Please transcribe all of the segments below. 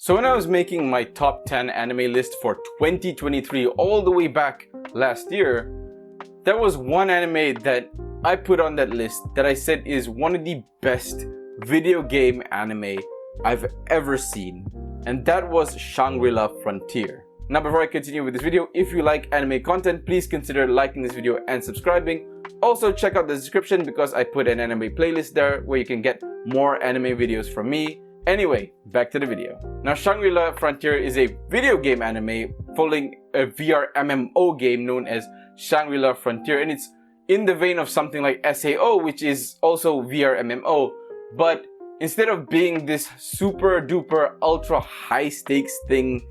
So when I was making my top 10 anime list for 2023 all the way back last year, there was one anime that I put on that list that I said is one of the best video game anime I've ever seen, and that was Shangri-La Frontier. Now before I continue with this video, if you like anime content, please consider liking this video and subscribing. Also check out the description because I put an anime playlist there where you can get more anime videos from me. Anyway, back to the video. Now Shangri-La Frontier is a video game anime following a VRMMO game known as Shangri-La Frontier, and it's in the vein of something like SAO, which is also VRMMO, but instead of being this super duper ultra high stakes thing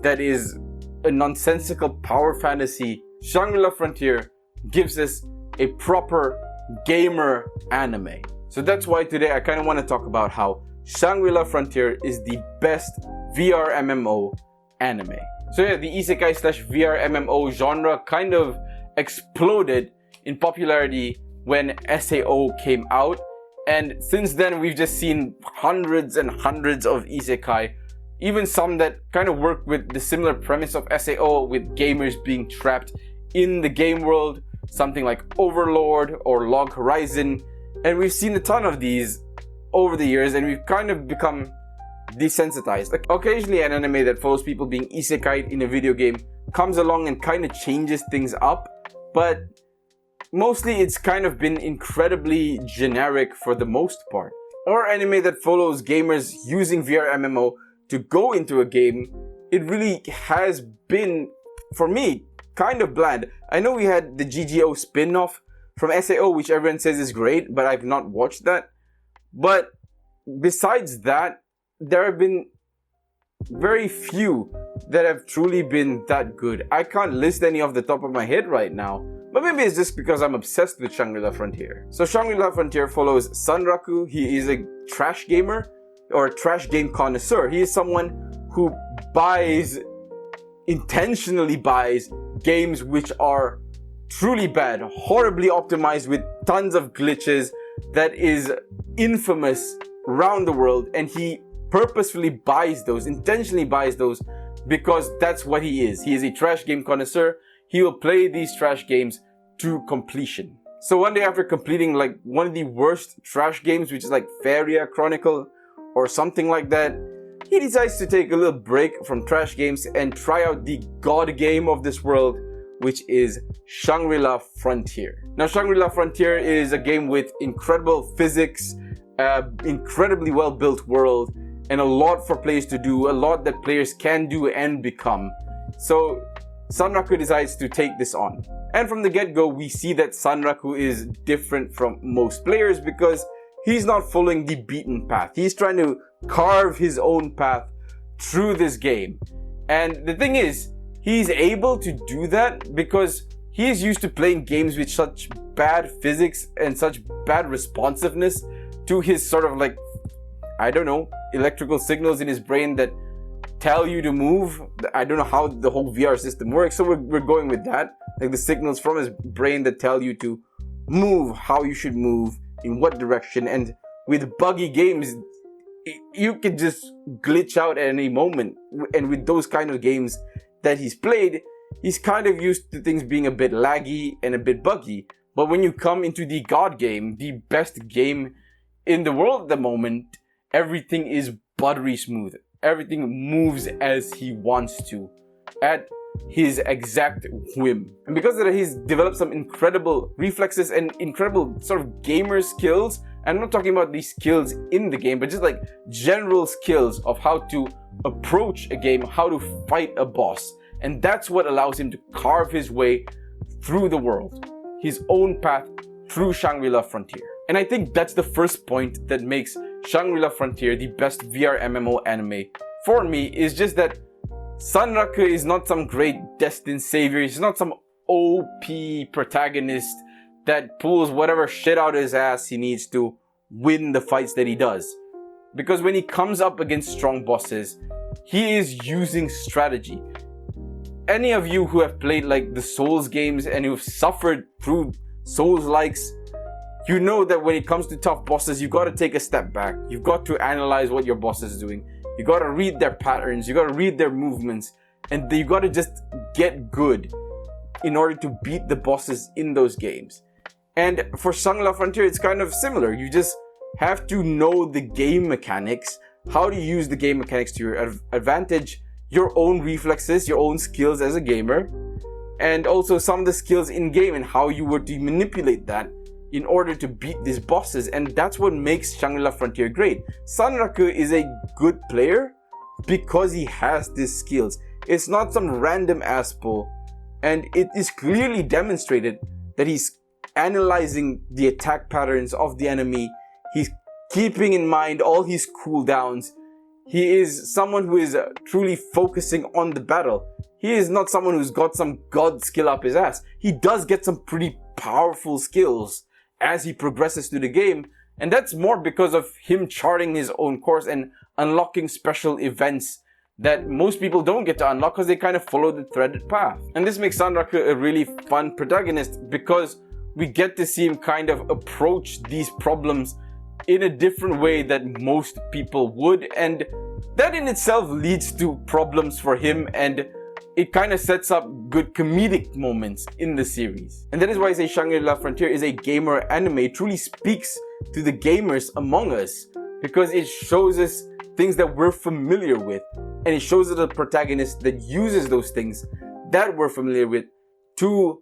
that is a nonsensical power fantasy, Shangri-La Frontier gives us a proper gamer anime. So that's why today I kind of want to talk about how Shangri-La Frontier is the best VRMMO anime. So yeah, the Isekai slash VRMMO genre kind of exploded in popularity when SAO came out, and since then we've just seen hundreds and hundreds of Isekai, even some that kind of work with the similar premise of SAO, with gamers being trapped in the game world, something like Overlord or Log Horizon, and we've seen a ton of these over the years and we've kind of become desensitized. Like, occasionally an anime that follows people being isekai'd in a video game comes along and kind of changes things up, but mostly it's kind of been incredibly generic for the most part. Or anime that follows gamers using VRMMO to go into a game, it really has been, for me, kind of bland. I know we had the GGO spin-off from SAO, which everyone says is great, but I've not watched that. But besides that, there have been very few that have truly been that good. I can't list any off the top of my head right now, but maybe it's just because I'm obsessed with Shangri-La Frontier. So Shangri-La Frontier follows Sanraku. He is a trash gamer or a trash game connoisseur. He is someone who intentionally buys games which are truly bad, horribly optimized with tons of glitches, that is infamous around the world, and he purposefully buys those, intentionally buys those, because that's what he is. He is a trash game connoisseur. He will play these trash games to completion. So one day after completing like one of the worst trash games, which is like Feria Chronicle or something like that, he decides to take a little break from trash games and try out the god game of this world, which is Shangri-La Frontier. Now Shangri-La Frontier is a game with incredible physics, incredibly well built world, and a lot for players to do, a lot that players can do and become. So Sanraku decides to take this on. And from the get-go, we see that Sanraku is different from most players because he's not following the beaten path. He's trying to carve his own path through this game. And the thing is, he's able to do that because he's used to playing games with such bad physics and such bad responsiveness to his sort of like, I don't know, electrical signals in his brain that tell you to move. I don't know how the whole VR system works, so we're going with that. Like the signals from his brain that tell you to move, how you should move, in what direction. And with buggy games, you can just glitch out at any moment. And with those kind of games that he's played, he's kind of used to things being a bit laggy and a bit buggy. But when you come into the god game, the best game in the world at the moment, everything is buttery smooth. Everything moves as he wants to, at his exact whim. And because of that, he's developed some incredible reflexes and incredible sort of gamer skills. I'm not talking about these skills in the game, but just like general skills of how to approach a game, how to fight a boss. And that's what allows him to carve his way through the world, his own path through Shangri-La Frontier. And I think that's the first point that makes Shangri-La Frontier the best VRMMO anime for me, is just that Sanraku is not some great destined savior. He's not some OP protagonist that pulls whatever shit out of his ass he needs to win the fights that he does. Because when he comes up against strong bosses, he is using strategy. Any of you who have played like the Souls games and who've suffered through Souls-likes, you know that when it comes to tough bosses, you've got to take a step back. You've got to analyze what your boss is doing. You gotta read their patterns, you gotta read their movements, and you gotta just get good in order to beat the bosses in those games. And for Shangri-La Frontier, it's kind of similar. You just have to know the game mechanics, how to use the game mechanics to your advantage, your own reflexes, your own skills as a gamer, and also some of the skills in game and how you were to manipulate that in order to beat these bosses. And that's what makes Shangri-La Frontier great. Sanraku is a good player because he has these skills. It's not some random ass pull, and it is clearly demonstrated that he's analyzing the attack patterns of the enemy. He's keeping in mind all his cooldowns. He is someone who is truly focusing on the battle. He is not someone who's got some god skill up his ass. He does get some pretty powerful skills as he progresses through the game, and that's more because of him charting his own course and unlocking special events that most people don't get to unlock because they kind of follow the threaded path. And this makes Sanraku a really fun protagonist because we get to see him kind of approach these problems in a different way that most people would, and that in itself leads to problems for him, and it kind of sets up good comedic moments in the series. And that is why I say Shangri-La Frontier is a gamer anime. It truly speaks to the gamers among us because it shows us things that we're familiar with, and it shows us a protagonist that uses those things that we're familiar with to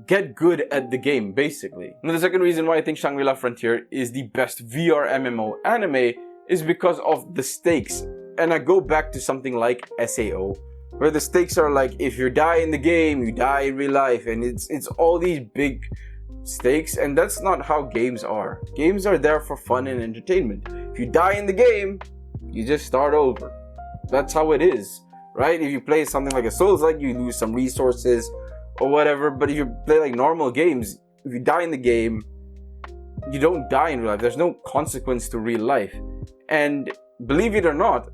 get good at the game, basically. And the second reason why I think Shangri-La Frontier is the best VRMMO anime is because of the stakes. And I go back to something like SAO, where the stakes are like, if you die in the game, you die in real life, and it's all these big stakes, and that's not how games are. Games are there for fun and entertainment. If you die in the game, you just start over. That's how it is, right? If you play something like a Souls-like, you lose some resources or whatever, but if you play like normal games, if you die in the game, you don't die in real life. There's no consequence to real life. And believe it or not,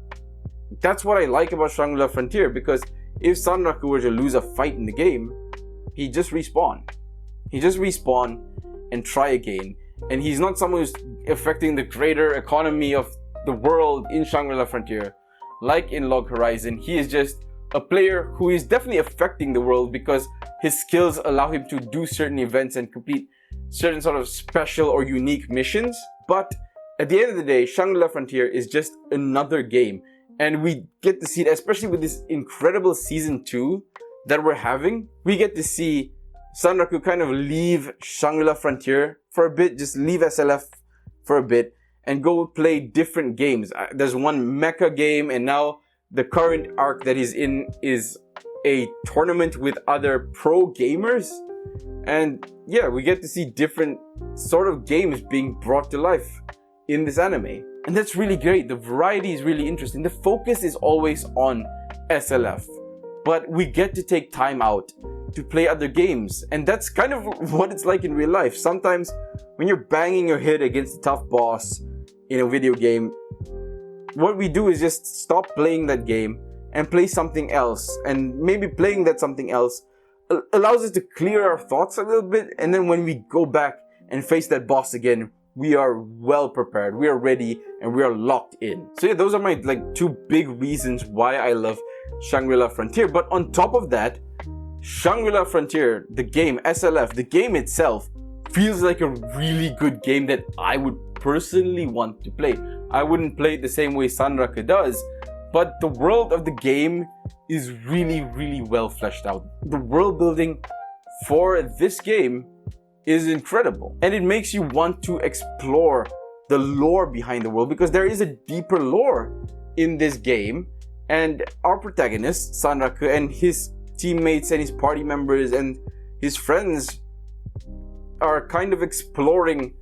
that's what I like about Shangri-La Frontier, because if Sanraku were to lose a fight in the game, he'd just respawn. He'd just respawn and try again. And he's not someone who's affecting the greater economy of the world in Shangri-La Frontier. Like in Log Horizon, he is just a player who is definitely affecting the world because his skills allow him to do certain events and complete certain sort of special or unique missions. But at the end of the day, Shangri-La Frontier is just another game. And we get to see it, especially with this incredible season 2 that we're having. We get to see Sanraku kind of leave Shangri-La Frontier for a bit, just leave SLF for a bit and go play different games. There's one mecha game, and now the current arc that he's in is a tournament with other pro gamers. And yeah, we get to see different sort of games being brought to life in this anime. And that's really great. The variety is really interesting. The focus is always on SLF, but we get to take time out to play other games. And that's kind of what it's like in real life. Sometimes when you're banging your head against a tough boss in a video game, what we do is just stop playing that game and play something else. And maybe playing that something else allows us to clear our thoughts a little bit. And then when we go back and face that boss again, we are well prepared, we are ready, and we are locked in. So yeah, those are my two big reasons why I love Shangri-La Frontier. But on top of that, Shangri-La Frontier, the game, SLF, the game itself, feels like a really good game that I would personally want to play. I wouldn't play it the same way Sanraku does, but the world of the game is really, really well fleshed out. The world building for this game is incredible, and it makes you want to explore the lore behind the world, because there is a deeper lore in this game, and our protagonist Sanraku and his teammates and his party members and his friends are kind of exploring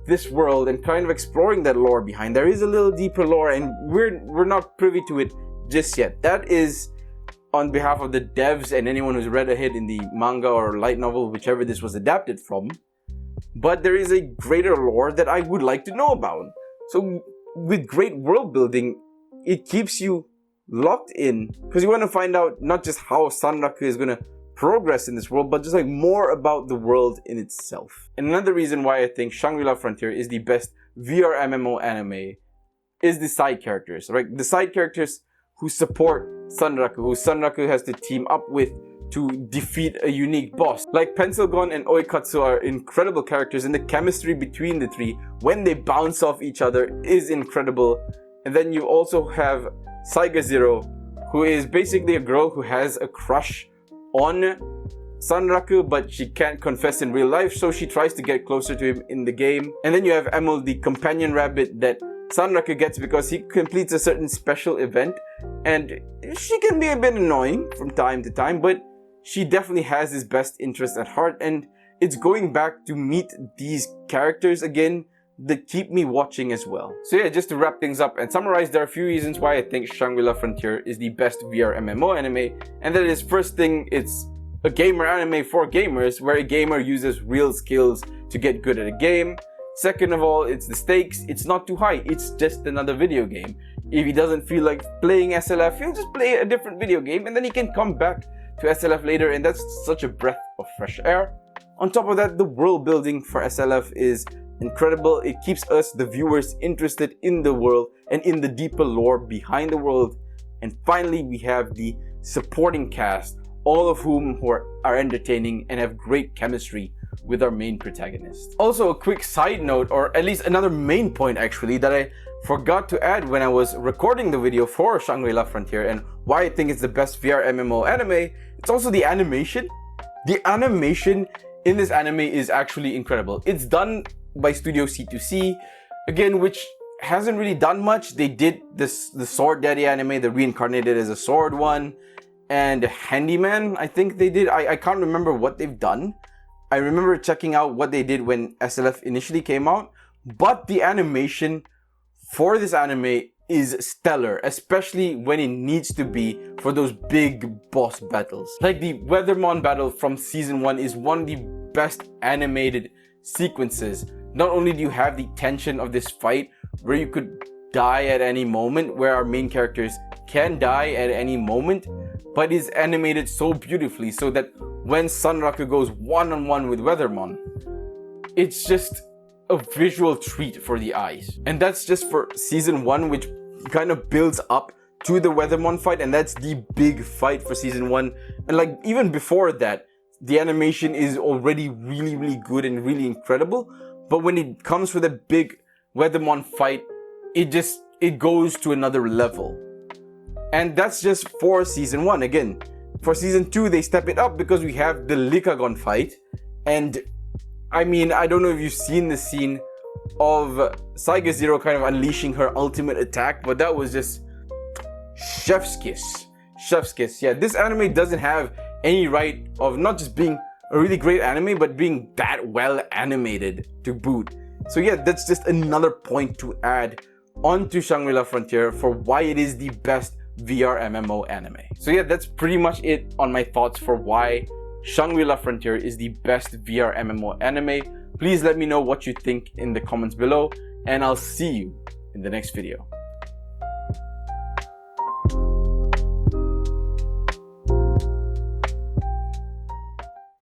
this world and kind of exploring that lore behind. There is a little deeper lore, and we're not privy to it just yet. That is on behalf of the devs and anyone who's read ahead in the manga or light novel, whichever this was adapted from. But there is a greater lore that I would like to know about. So with great world building, it keeps you locked in, because you want to find out not just how Sanraku is going to progress in this world, but just more about the world in itself. And another reason why I think Shangri-La Frontier is the best VR MMO anime is the side characters, right? The side characters who support Sanraku, who Sanraku has to team up with to defeat a unique boss. Like Pencilgon and Oikatsu are incredible characters, and the chemistry between the three when they bounce off each other is incredible. And then you also have Saiga Zero, who is basically a girl who has a crush on Sanraku, but she can't confess in real life, so she tries to get closer to him in the game. And then you have Emil, the companion rabbit that Sanraku gets because he completes a certain special event, and she can be a bit annoying from time to time, but she definitely has his best interest at heart, and it's going back to meet these characters again that keep me watching as well. So yeah, just to wrap things up and summarize, there are a few reasons why I think Shangri-La Frontier is the best VRMMO anime, and that is, first thing, it's a gamer anime for gamers, where a gamer uses real skills to get good at a game. Second of all, it's the stakes. It's not too high. It's just another video game. If he doesn't feel like playing SLF, he'll just play a different video game, and then he can come back to SLF later, and that's such a breath of fresh air. On top of that, the world building for SLF is incredible. It keeps us, the viewers, interested in the world and in the deeper lore behind the world. And finally, we have the supporting cast, all of whom are entertaining and have great chemistry with our main protagonist. Also, a quick side note, or at least another main point actually, that I forgot to add when I was recording the video for Shangri-La Frontier and why I think it's the best VRMMO anime, it's also the animation. The animation in this anime is actually incredible. It's done by Studio C2C, again, which hasn't really done much. They did the Sword Daddy anime, the reincarnated as a sword one, and Handyman, I think they did. I can't remember what they've done. I remember checking out what they did when SLF initially came out, but the animation for this anime is stellar, especially when it needs to be for those big boss battles. Like the Weathermon battle from season 1 is one of the best animated sequences. Not only do you have the tension of this fight where you could die at any moment, where our main characters can die at any moment, but it's animated so beautifully so that when Sanraku goes one-on-one with Weathermon, it's just a visual treat for the eyes. And that's just for season 1, which kind of builds up to the Weathermon fight, and that's the big fight for season 1. And like even before that, the animation is already really good and really incredible, but when it comes for the big Weathermon fight, it goes to another level. And that's just for season 1. Again, for season 2, they step it up because we have the Likagon fight. And I mean, I don't know if you've seen the scene of Saiga Zero kind of unleashing her ultimate attack, but that was just chef's kiss. Chef's kiss. Yeah, this anime doesn't have any right of not just being a really great anime, but being that well animated to boot. So yeah, that's just another point to add onto Shangri-La Frontier for why it is the best VRMMO anime. So yeah, that's pretty much it on my thoughts for why Shangri-La Frontier is the best VRMMO anime. Please let me know what you think in the comments below, and I'll see you in the next video.